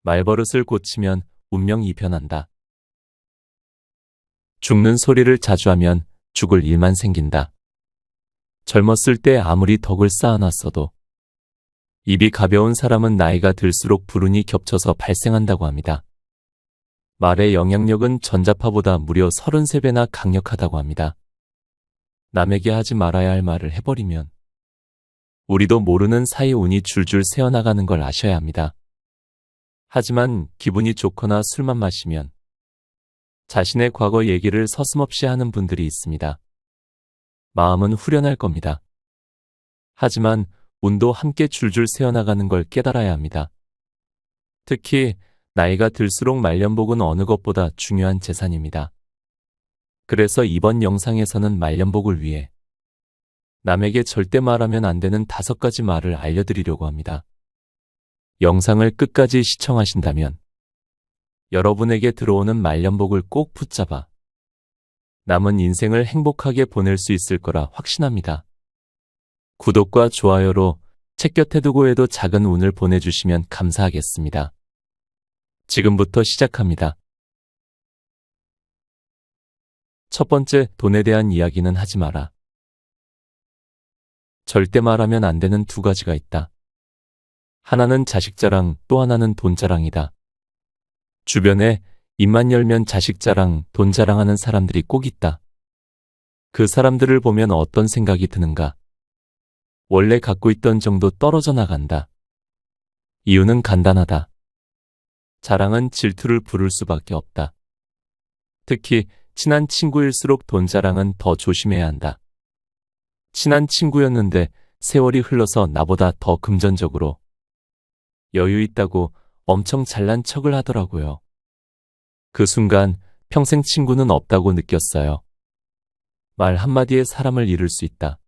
말버릇을 고치면 운명이 변한다. 죽는 소리를 자주 하면 죽을 일만 생긴다. 젊었을 때 아무리 덕을 쌓아놨어도 입이 가벼운 사람은 나이가 들수록 불운이 겹쳐서 발생한다고 합니다. 말의 영향력은 전자파보다 무려 33배나 강력하다고 합니다. 남에게 하지 말아야 할 말을 해버리면 우리도 모르는 사이 운이 줄줄 새어나가는 걸 아셔야 합니다. 하지만 기분이 좋거나 술만 마시면 자신의 과거 얘기를 서슴없이 하는 분들이 있습니다. 마음은 후련할 겁니다. 하지만 운도 함께 줄줄 새어나가는 걸 깨달아야 합니다. 특히 나이가 들수록 말년복은 어느 것보다 중요한 재산입니다. 그래서 이번 영상에서는 말년복을 위해 남에게 절대 말하면 안 되는 5가지 말을 알려드리려고 합니다. 영상을 끝까지 시청하신다면 여러분에게 들어오는 말년복을 꼭 붙잡아 남은 인생을 행복하게 보낼 수 있을 거라 확신합니다. 구독과 좋아요로 책 곁에 두고 해도 작은 운을 보내주시면 감사하겠습니다. 지금부터 시작합니다. 첫 번째, 돈에 대한 이야기는 하지 마라. 절대 말하면 안 되는 2가지가 있다. 하나는 자식 자랑, 또 하나는 돈 자랑이다. 주변에 입만 열면 자식 자랑, 돈 자랑하는 사람들이 꼭 있다. 그 사람들을 보면 어떤 생각이 드는가? 원래 갖고 있던 정도 떨어져 나간다. 이유는 간단하다. 자랑은 질투를 부를 수밖에 없다. 특히 친한 친구일수록 돈 자랑은 더 조심해야 한다. 친한 친구였는데 세월이 흘러서 나보다 더 금전적으로 여유 있다고 엄청 잘난 척을 하더라고요. 그 순간 평생 친구는 없다고 느꼈어요. 말 한마디에 사람을 잃을 수 있다.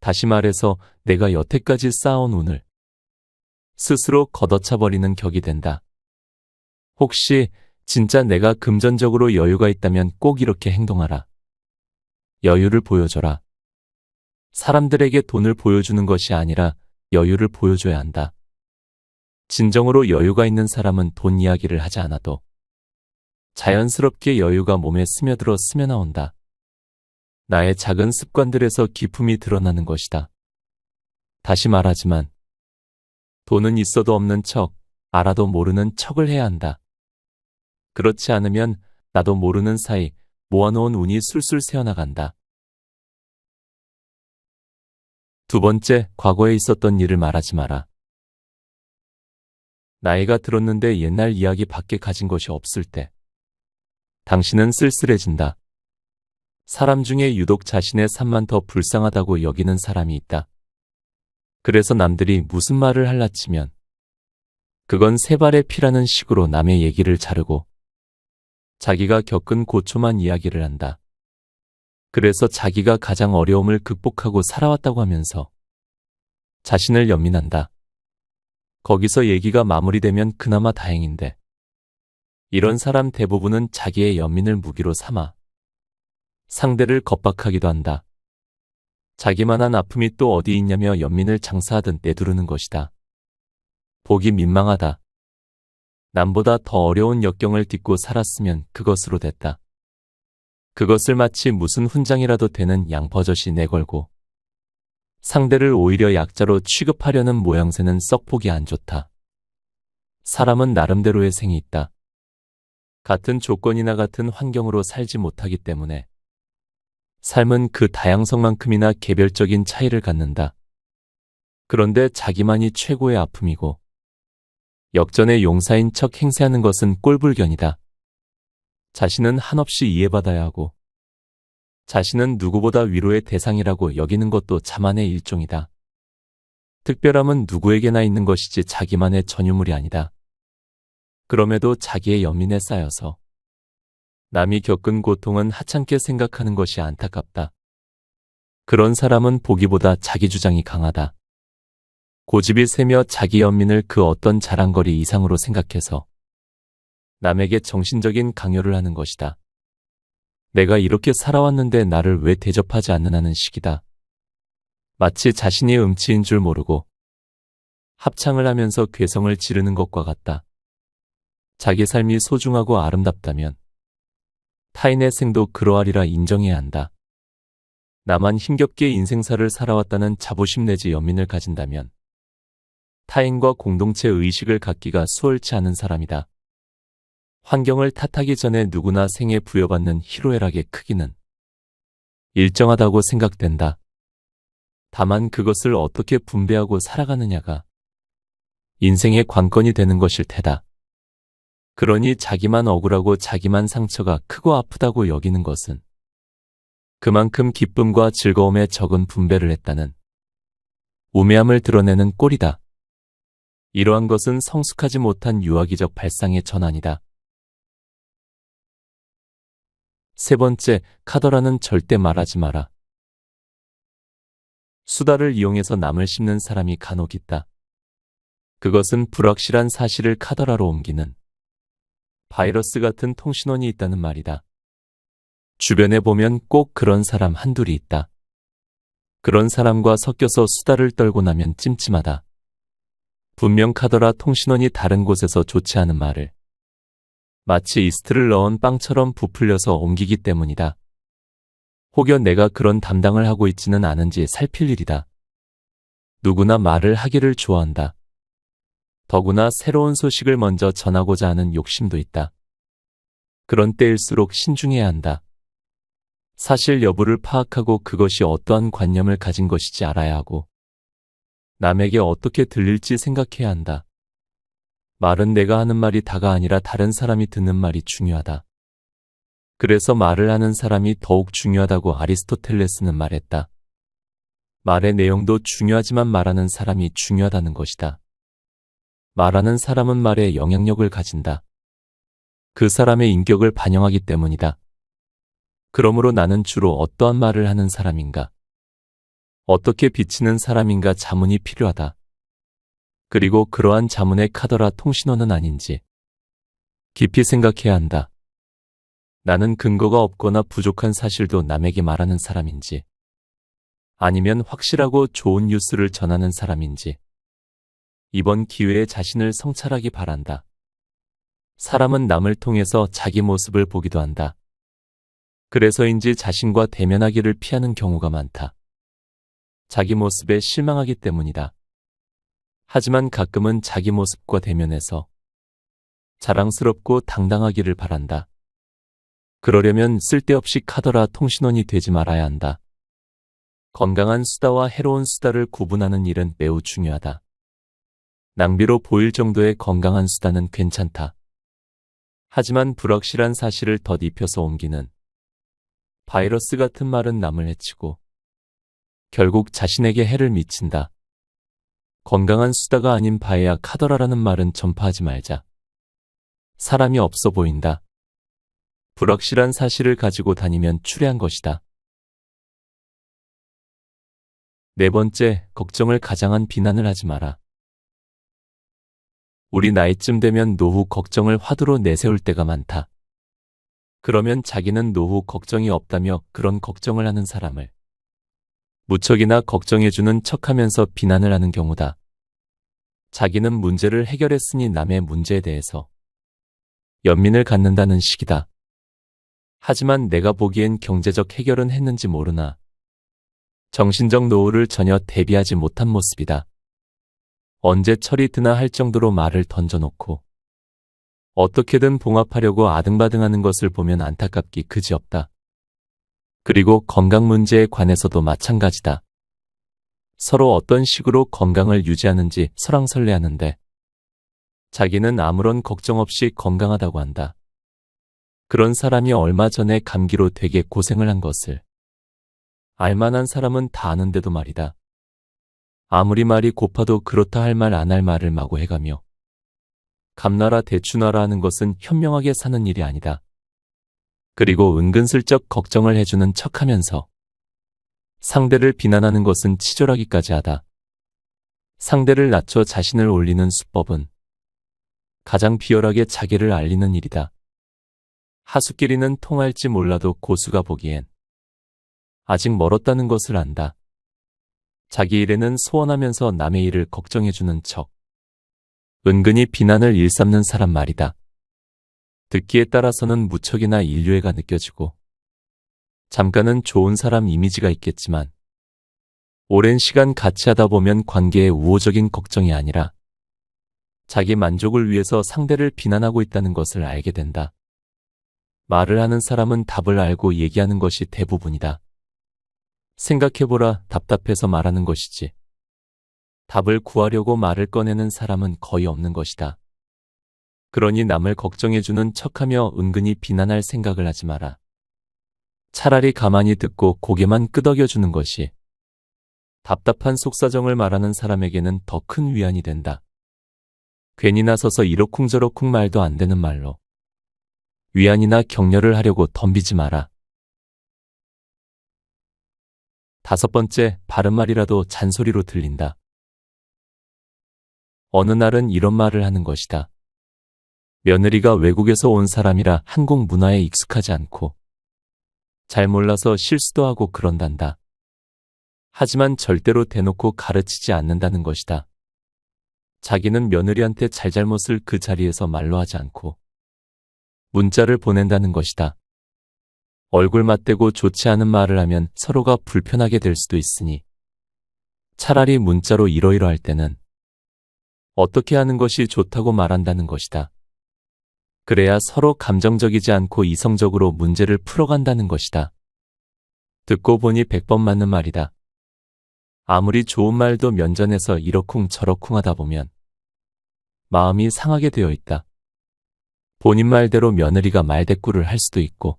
다시 말해서 내가 여태까지 쌓아온 운을 스스로 걷어차버리는 격이 된다. 혹시 진짜 내가 금전적으로 여유가 있다면 꼭 이렇게 행동하라. 여유를 보여줘라. 사람들에게 돈을 보여주는 것이 아니라 여유를 보여줘야 한다. 진정으로 여유가 있는 사람은 돈 이야기를 하지 않아도 자연스럽게 여유가 몸에 스며들어 스며나온다. 나의 작은 습관들에서 기품이 드러나는 것이다. 다시 말하지만 돈은 있어도 없는 척, 알아도 모르는 척을 해야 한다. 그렇지 않으면 나도 모르는 사이 모아놓은 운이 술술 새어나간다. 2번째, 과거에 있었던 일을 말하지 마라. 나이가 들었는데 옛날 이야기 밖에 가진 것이 없을 때 당신은 쓸쓸해진다. 사람 중에 유독 자신의 삶만 더 불쌍하다고 여기는 사람이 있다. 그래서 남들이 무슨 말을 할라치면 그건 세 발의 피라는 식으로 남의 얘기를 자르고 자기가 겪은 고초만 이야기를 한다. 그래서 자기가 가장 어려움을 극복하고 살아왔다고 하면서 자신을 연민한다. 거기서 얘기가 마무리되면 그나마 다행인데 이런 사람 대부분은 자기의 연민을 무기로 삼아 상대를 겁박하기도 한다. 자기만한 아픔이 또 어디 있냐며 연민을 장사하듯 내두르는 것이다. 보기 민망하다. 남보다 더 어려운 역경을 딛고 살았으면 그것으로 됐다. 그것을 마치 무슨 훈장이라도 되는 양버젓이 내걸고 상대를 오히려 약자로 취급하려는 모양새는 썩 보기 안 좋다. 사람은 나름대로의 생이 있다. 같은 조건이나 같은 환경으로 살지 못하기 때문에 삶은 그 다양성만큼이나 개별적인 차이를 갖는다. 그런데 자기만이 최고의 아픔이고 역전의 용사인 척 행세하는 것은 꼴불견이다. 자신은 한없이 이해받아야 하고 자신은 누구보다 위로의 대상이라고 여기는 것도 자만의 일종이다. 특별함은 누구에게나 있는 것이지 자기만의 전유물이 아니다. 그럼에도 자기의 연민에 쌓여서 남이 겪은 고통은 하찮게 생각하는 것이 안타깝다. 그런 사람은 보기보다 자기 주장이 강하다. 고집이 세며 자기 연민을 그 어떤 자랑거리 이상으로 생각해서 남에게 정신적인 강요를 하는 것이다. 내가 이렇게 살아왔는데 나를 왜 대접하지 않느냐는 식이다. 마치 자신이 음치인 줄 모르고 합창을 하면서 괴성을 지르는 것과 같다. 자기 삶이 소중하고 아름답다면 타인의 생도 그러하리라 인정해야 한다. 나만 힘겹게 인생사를 살아왔다는 자부심 내지 연민을 가진다면 타인과 공동체 의식을 갖기가 수월치 않은 사람이다. 환경을 탓하기 전에 누구나 생에 부여받는 희로애락의 크기는 일정하다고 생각된다. 다만 그것을 어떻게 분배하고 살아가느냐가 인생의 관건이 되는 것일 테다. 그러니 자기만 억울하고 자기만 상처가 크고 아프다고 여기는 것은 그만큼 기쁨과 즐거움에 적은 분배를 했다는 우매함을 드러내는 꼴이다. 이러한 것은 성숙하지 못한 유아기적 발상의 전환이다. 세 번째, 카더라는 절대 말하지 마라. 수다를 이용해서 남을 씹는 사람이 간혹 있다. 그것은 불확실한 사실을 카더라로 옮기는 바이러스 같은 통신원이 있다는 말이다. 주변에 보면 꼭 그런 사람 한둘이 있다. 그런 사람과 섞여서 수다를 떨고 나면 찜찜하다. 분명 카더라 통신원이 다른 곳에서 좋지 않은 말을 마치 이스트를 넣은 빵처럼 부풀려서 옮기기 때문이다. 혹여 내가 그런 담당을 하고 있지는 않은지 살필 일이다. 누구나 말을 하기를 좋아한다. 더구나 새로운 소식을 먼저 전하고자 하는 욕심도 있다. 그런 때일수록 신중해야 한다. 사실 여부를 파악하고 그것이 어떠한 관념을 가진 것인지 알아야 하고 남에게 어떻게 들릴지 생각해야 한다. 말은 내가 하는 말이 다가 아니라 다른 사람이 듣는 말이 중요하다. 그래서 말을 하는 사람이 더욱 중요하다고 아리스토텔레스는 말했다. 말의 내용도 중요하지만 말하는 사람이 중요하다는 것이다. 말하는 사람은 말에 영향력을 가진다. 그 사람의 인격을 반영하기 때문이다. 그러므로 나는 주로 어떠한 말을 하는 사람인가? 어떻게 비치는 사람인가 자문이 필요하다. 그리고 그러한 자문의 카더라 통신원은 아닌지 깊이 생각해야 한다. 나는 근거가 없거나 부족한 사실도 남에게 말하는 사람인지 아니면 확실하고 좋은 뉴스를 전하는 사람인지 이번 기회에 자신을 성찰하기 바란다. 사람은 남을 통해서 자기 모습을 보기도 한다. 그래서인지 자신과 대면하기를 피하는 경우가 많다. 자기 모습에 실망하기 때문이다. 하지만 가끔은 자기 모습과 대면해서 자랑스럽고 당당하기를 바란다. 그러려면 쓸데없이 카더라 통신원이 되지 말아야 한다. 건강한 수다와 해로운 수다를 구분하는 일은 매우 중요하다. 낭비로 보일 정도의 건강한 수다는 괜찮다. 하지만 불확실한 사실을 덧입혀서 옮기는 바이러스 같은 말은 남을 해치고 결국 자신에게 해를 미친다. 건강한 수다가 아닌 바에야 카더라라는 말은 전파하지 말자. 사람이 없어 보인다. 불확실한 사실을 가지고 다니면 추레한 것이다. 네 번째, 걱정을 가장한 비난을 하지 마라. 우리 나이쯤 되면 노후 걱정을 화두로 내세울 때가 많다. 그러면 자기는 노후 걱정이 없다며 그런 걱정을 하는 사람을 무척이나 걱정해주는 척하면서 비난을 하는 경우다. 자기는 문제를 해결했으니 남의 문제에 대해서 연민을 갖는다는 식이다. 하지만 내가 보기엔 경제적 해결은 했는지 모르나 정신적 노후를 전혀 대비하지 못한 모습이다. 언제 철이 드나 할 정도로 말을 던져놓고 어떻게든 봉합하려고 아등바등하는 것을 보면 안타깝기 그지없다. 그리고 건강 문제에 관해서도 마찬가지다. 서로 어떤 식으로 건강을 유지하는지 설왕설래하는데 자기는 아무런 걱정 없이 건강하다고 한다. 그런 사람이 얼마 전에 감기로 되게 고생을 한 것을 알만한 사람은 다 아는데도 말이다. 아무리 말이 고파도 그렇다 할 말 안 할 말을 마구 해가며 감나라 대추나라 하는 것은 현명하게 사는 일이 아니다. 그리고 은근슬쩍 걱정을 해주는 척하면서 상대를 비난하는 것은 치졸하기까지 하다. 상대를 낮춰 자신을 올리는 수법은 가장 비열하게 자기를 알리는 일이다. 하수끼리는 통할지 몰라도 고수가 보기엔 아직 멀었다는 것을 안다. 자기 일에는 소원하면서 남의 일을 걱정해주는 척 은근히 비난을 일삼는 사람 말이다. 듣기에 따라서는 무척이나 인류애가 느껴지고 잠깐은 좋은 사람 이미지가 있겠지만 오랜 시간 같이 하다 보면 관계의 우호적인 걱정이 아니라 자기 만족을 위해서 상대를 비난하고 있다는 것을 알게 된다. 말을 하는 사람은 답을 알고 얘기하는 것이 대부분이다. 생각해보라, 답답해서 말하는 것이지. 답을 구하려고 말을 꺼내는 사람은 거의 없는 것이다. 그러니 남을 걱정해주는 척하며 은근히 비난할 생각을 하지 마라. 차라리 가만히 듣고 고개만 끄덕여주는 것이 답답한 속사정을 말하는 사람에게는 더 큰 위안이 된다. 괜히 나서서 이러쿵저러쿵 말도 안 되는 말로 위안이나 격려를 하려고 덤비지 마라. 5번째, 바른말이라도 잔소리로 들린다. 어느 날은 이런 말을 하는 것이다. 며느리가 외국에서 온 사람이라 한국 문화에 익숙하지 않고 잘 몰라서 실수도 하고 그런단다. 하지만 절대로 대놓고 가르치지 않는다는 것이다. 자기는 며느리한테 잘잘못을 그 자리에서 말로 하지 않고 문자를 보낸다는 것이다. 얼굴 맞대고 좋지 않은 말을 하면 서로가 불편하게 될 수도 있으니 차라리 문자로 이러이러할 때는 어떻게 하는 것이 좋다고 말한다는 것이다. 그래야 서로 감정적이지 않고 이성적으로 문제를 풀어간다는 것이다. 듣고 보니 100번 맞는 말이다. 아무리 좋은 말도 면전에서 이러쿵 저러쿵 하다 보면 마음이 상하게 되어 있다. 본인 말대로 며느리가 말대꾸를 할 수도 있고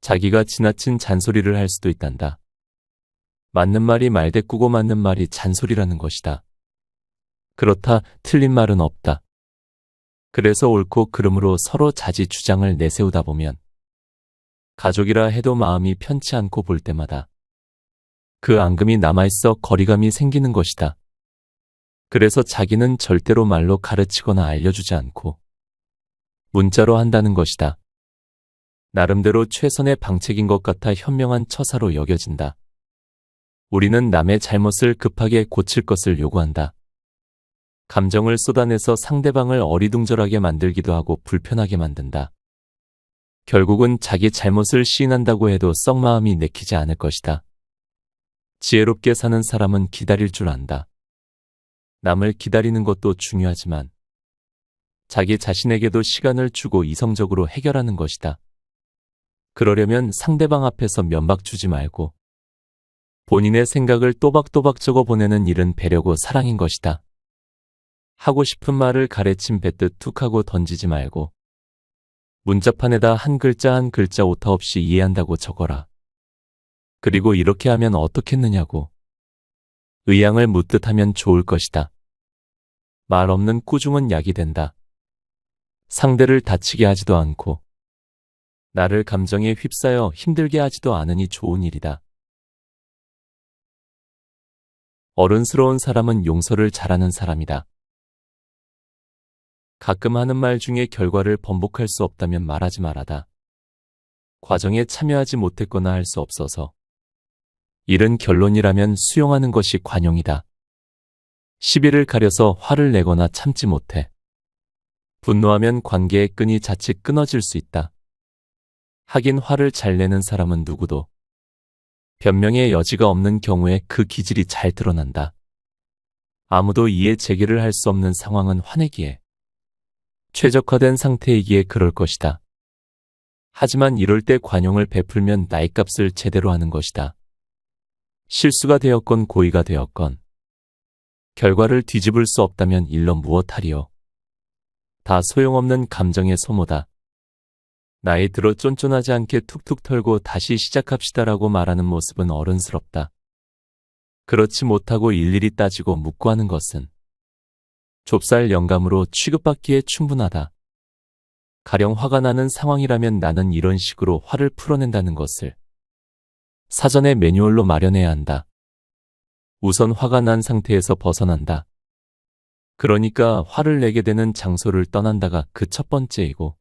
자기가 지나친 잔소리를 할 수도 있단다. 맞는 말이 말대꾸고 맞는 말이 잔소리라는 것이다. 그렇다, 틀린 말은 없다. 그래서 옳고 그름으로 서로 자지 주장을 내세우다 보면 가족이라 해도 마음이 편치 않고 볼 때마다 그 앙금이 남아있어 거리감이 생기는 것이다. 그래서 자기는 절대로 말로 가르치거나 알려주지 않고 문자로 한다는 것이다. 나름대로 최선의 방책인 것 같아 현명한 처사로 여겨진다. 우리는 남의 잘못을 급하게 고칠 것을 요구한다. 감정을 쏟아내서 상대방을 어리둥절하게 만들기도 하고 불편하게 만든다. 결국은 자기 잘못을 시인한다고 해도 썩 마음이 내키지 않을 것이다. 지혜롭게 사는 사람은 기다릴 줄 안다. 남을 기다리는 것도 중요하지만 자기 자신에게도 시간을 주고 이성적으로 해결하는 것이다. 그러려면 상대방 앞에서 면박 주지 말고 본인의 생각을 또박또박 적어 보내는 일은 배려고 사랑인 것이다. 하고 싶은 말을 가래침 뱉듯 툭 하고 던지지 말고 문자판에다 한 글자 한 글자 오타 없이 이해한다고 적어라. 그리고 이렇게 하면 어떻겠느냐고 의향을 묻듯 하면 좋을 것이다. 말 없는 꾸중은 약이 된다. 상대를 다치게 하지도 않고 나를 감정에 휩싸여 힘들게 하지도 않으니 좋은 일이다. 어른스러운 사람은 용서를 잘하는 사람이다. 가끔 하는 말 중에 결과를 번복할 수 없다면 말하지 말아다. 과정에 참여하지 못했거나 할 수 없어서 이른 결론이라면 수용하는 것이 관용이다. 시비를 가려서 화를 내거나 참지 못해 분노하면 관계의 끈이 자칫 끊어질 수 있다. 하긴 화를 잘 내는 사람은 누구도 변명의 여지가 없는 경우에 그 기질이 잘 드러난다. 아무도 이해 제기를 할 수 없는 상황은 화내기에 최적화된 상태이기에 그럴 것이다. 하지만 이럴 때 관용을 베풀면 나잇값을 제대로 하는 것이다. 실수가 되었건 고의가 되었건 결과를 뒤집을 수 없다면 일러 무엇하리요. 다 소용없는 감정의 소모다. 나이 들어 쫀쫀하지 않게 툭툭 털고 다시 시작합시다라고 말하는 모습은 어른스럽다. 그렇지 못하고 일일이 따지고 묻고 하는 것은 좁쌀 영감으로 취급받기에 충분하다. 가령 화가 나는 상황이라면 나는 이런 식으로 화를 풀어낸다는 것을 사전에 매뉴얼로 마련해야 한다. 우선 화가 난 상태에서 벗어난다. 그러니까 화를 내게 되는 장소를 떠난다가 그 첫 번째이고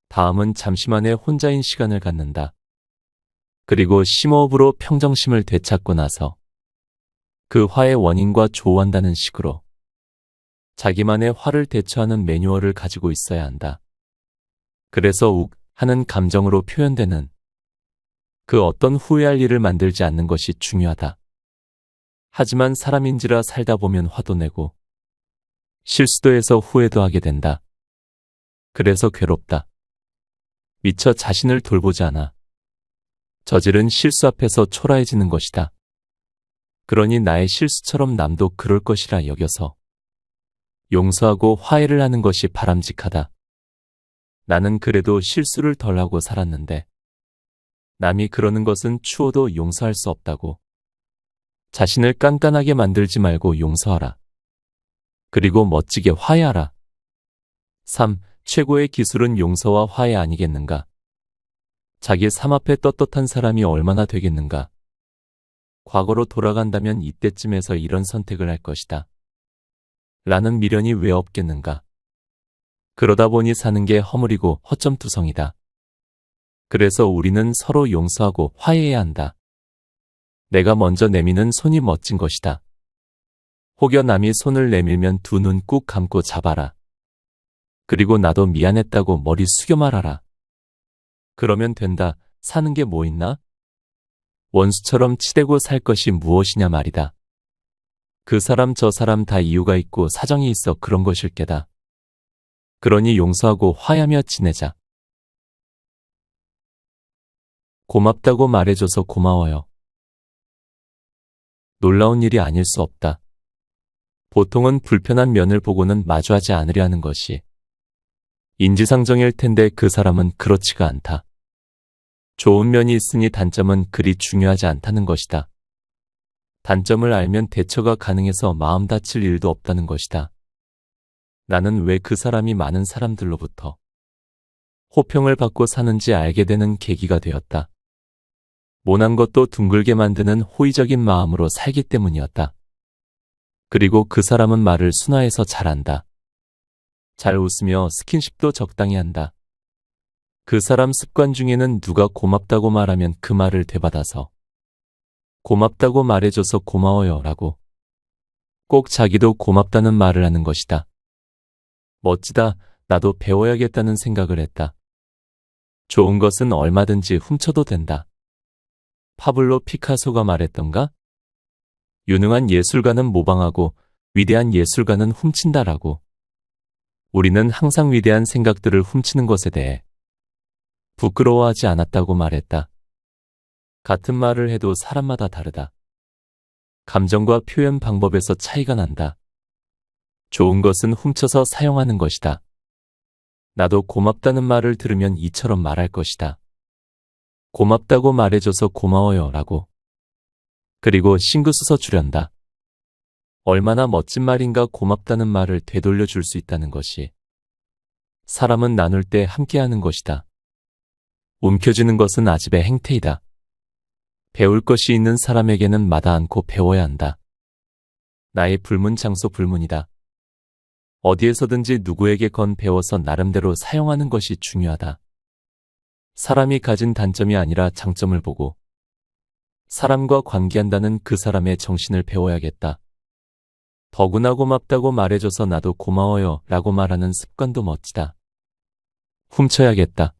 다음은 잠시만의 혼자인 시간을 갖는다. 그리고 심호흡으로 평정심을 되찾고 나서 그 화의 원인과 조우한다는 식으로 자기만의 화를 대처하는 매뉴얼을 가지고 있어야 한다. 그래서 욱 하는 감정으로 표현되는 그 어떤 후회할 일을 만들지 않는 것이 중요하다. 하지만 사람인지라 살다 보면 화도 내고 실수도 해서 후회도 하게 된다. 그래서 괴롭다. 미처 자신을 돌보지 않아 저지른 실수 앞에서 초라해지는 것이다. 그러니 나의 실수처럼 남도 그럴 것이라 여겨서 용서하고 화해를 하는 것이 바람직하다. 나는 그래도 실수를 덜하고 살았는데 남이 그러는 것은 추워도 용서할 수 없다고. 자신을 깐깐하게 만들지 말고 용서하라. 그리고 멋지게 화해하라. 3. 최고의 기술은 용서와 화해 아니겠는가? 자기 삶 앞에 떳떳한 사람이 얼마나 되겠는가? 과거로 돌아간다면 이때쯤에서 이런 선택을 할 것이다. 라는 미련이 왜 없겠는가? 그러다 보니 사는 게 허물이고 허점투성이다. 그래서 우리는 서로 용서하고 화해해야 한다. 내가 먼저 내미는 손이 멋진 것이다. 혹여 남이 손을 내밀면 두 눈 꾹 감고 잡아라. 그리고 나도 미안했다고 머리 숙여 말하라. 그러면 된다. 사는 게 뭐 있나? 원수처럼 치대고 살 것이 무엇이냐 말이다. 그 사람 저 사람 다 이유가 있고 사정이 있어 그런 것일 게다. 그러니 용서하고 화해하며 지내자. 고맙다고 말해줘서 고마워요. 놀라운 일이 아닐 수 없다. 보통은 불편한 면을 보고는 마주하지 않으려 하는 것이 인지상정일 텐데 그 사람은 그렇지가 않다. 좋은 면이 있으니 단점은 그리 중요하지 않다는 것이다. 단점을 알면 대처가 가능해서 마음 다칠 일도 없다는 것이다. 나는 왜 그 사람이 많은 사람들로부터 호평을 받고 사는지 알게 되는 계기가 되었다. 모난 것도 둥글게 만드는 호의적인 마음으로 살기 때문이었다. 그리고 그 사람은 말을 순화해서 잘한다. 잘 웃으며 스킨십도 적당히 한다. 그 사람 습관 중에는 누가 고맙다고 말하면 그 말을 되받아서 고맙다고 말해줘서 고마워요 라고 꼭 자기도 고맙다는 말을 하는 것이다. 멋지다. 나도 배워야겠다는 생각을 했다. 좋은 것은 얼마든지 훔쳐도 된다. 파블로 피카소가 말했던가? 유능한 예술가는 모방하고 위대한 예술가는 훔친다라고. 우리는 항상 위대한 생각들을 훔치는 것에 대해 부끄러워하지 않았다고 말했다. 같은 말을 해도 사람마다 다르다. 감정과 표현 방법에서 차이가 난다. 좋은 것은 훔쳐서 사용하는 것이다. 나도 고맙다는 말을 들으면 이처럼 말할 것이다. 고맙다고 말해줘서 고마워요 라고. 그리고 싱긋 웃어 주련다. 얼마나 멋진 말인가. 고맙다는 말을 되돌려 줄 수 있다는 것이 사람은 나눌 때 함께하는 것이다. 움켜쥐는 것은 아집의 행태이다. 배울 것이 있는 사람에게는 마다 않고 배워야 한다. 나의 불문 장소 불문이다. 어디에서든지 누구에게 건 배워서 나름대로 사용하는 것이 중요하다. 사람이 가진 단점이 아니라 장점을 보고 사람과 관계한다는 그 사람의 정신을 배워야겠다. 더구나 고맙다고 말해줘서 나도 고마워요 라고 말하는 습관도 멋지다. 훔쳐야겠다.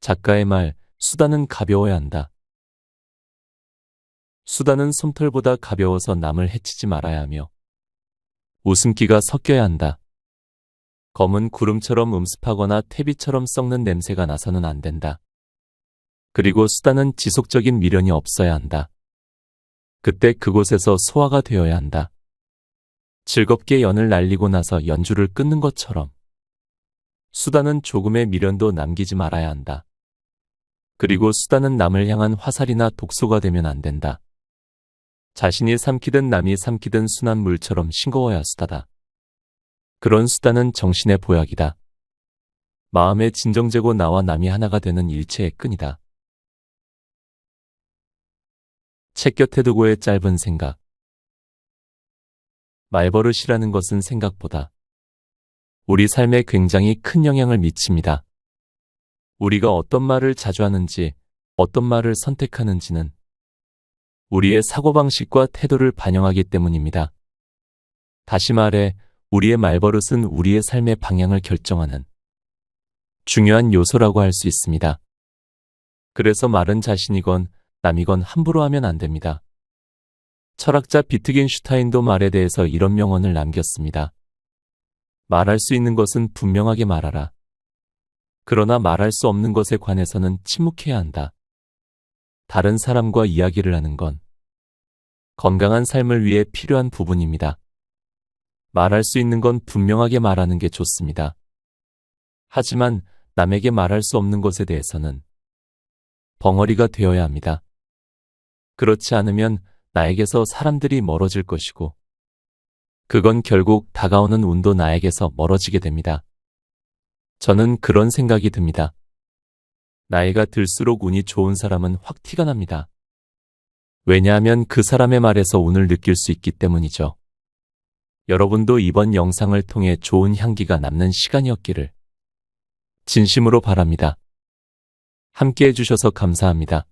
작가의 말, 수다는 가벼워야 한다. 수다는 솜털보다 가벼워서 남을 해치지 말아야 하며 웃음기가 섞여야 한다. 검은 구름처럼 음습하거나 퇴비처럼 썩는 냄새가 나서는 안 된다. 그리고 수다는 지속적인 미련이 없어야 한다. 그때 그곳에서 소화가 되어야 한다. 즐겁게 연을 날리고 나서 연주를 끊는 것처럼 수다는 조금의 미련도 남기지 말아야 한다. 그리고 수다는 남을 향한 화살이나 독소가 되면 안 된다. 자신이 삼키든 남이 삼키든 순한 물처럼 싱거워야 수다다. 그런 수다는 정신의 보약이다. 마음의 진정제고 나와 남이 하나가 되는 일체의 끈이다. 책 곁에 두고의 짧은 생각. 말버릇이라는 것은 생각보다 우리 삶에 굉장히 큰 영향을 미칩니다. 우리가 어떤 말을 자주 하는지, 어떤 말을 선택하는지는 우리의 사고방식과 태도를 반영하기 때문입니다. 다시 말해, 우리의 말버릇은 우리의 삶의 방향을 결정하는 중요한 요소라고 할 수 있습니다. 그래서 말은 자신이건 남이건 함부로 하면 안 됩니다. 철학자 비트겐슈타인도 말에 대해서 이런 명언을 남겼습니다. 말할 수 있는 것은 분명하게 말하라. 그러나 말할 수 없는 것에 관해서는 침묵해야 한다. 다른 사람과 이야기를 하는 건 건강한 삶을 위해 필요한 부분입니다. 말할 수 있는 건 분명하게 말하는 게 좋습니다. 하지만 남에게 말할 수 없는 것에 대해서는 벙어리가 되어야 합니다. 그렇지 않으면 나에게서 사람들이 멀어질 것이고 그건 결국 다가오는 운도 나에게서 멀어지게 됩니다. 저는 그런 생각이 듭니다. 나이가 들수록 운이 좋은 사람은 확 티가 납니다. 왜냐하면 그 사람의 말에서 운을 느낄 수 있기 때문이죠. 여러분도 이번 영상을 통해 좋은 향기가 남는 시간이었기를 진심으로 바랍니다. 함께 해주셔서 감사합니다.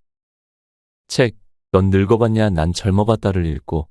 책, 넌 늙어봤냐 난 젊어봤다를 읽고